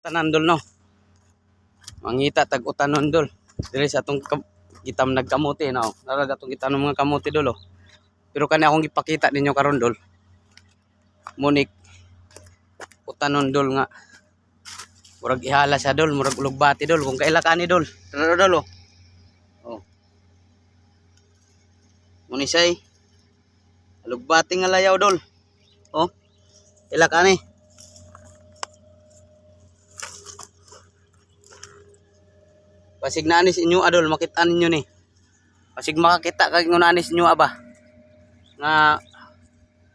Tanan dol no. Mangita tag utanon dol. Diri sa atong gitam nagkamote no. Narag atong gitanong mga kamote dol oh. Pero kani akong ipakita ninyo karon dol. Munik utanon dol nga. Murag ihala sa dol, murag lugbati dol kung kaila kani dol. Tara dol oh. Oh. Munisay lugbati nga layaw dol. Oh. Ila kani. Pasig na anis inyo adol, makita ninyo ni. Pasig makakita kag nguna anis inyo aba. Nga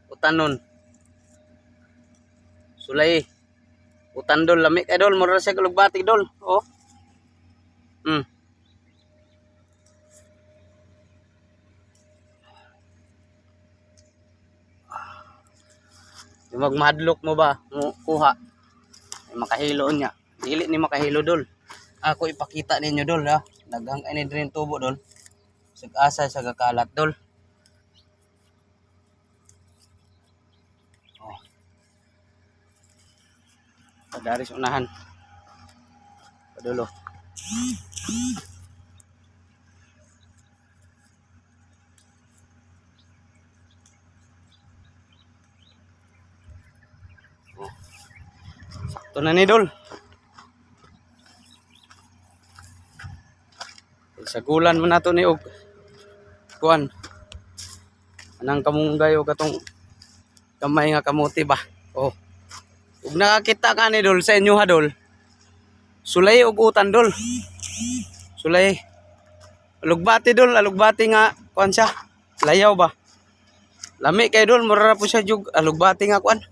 utanon. Sulay. Utan dol lami kay dol, mura sa lugbati dol. Oh. Magmadlok mo ba? Mo kuha. Ay makahilo niya. Dili ni makahilo dol. Ako ipakita ninyo dol ha. Daghang ini diri tubo dol. Sag-asa sa gakalat dol. Oh. Padaris unahan. Padulo. Oh. Sakto na ni dol. Sagulan mo na to ni og kuan anang kamunggay o katong kamay nga kamuti ba. Oh, ug nakakita ka ni dol sa inyo ha dol, sulay og utan dol, sulay alugbati dol, alugbati nga kuan siya layaw ba, lami kay dol mura po siya jug alugbati nga kuan.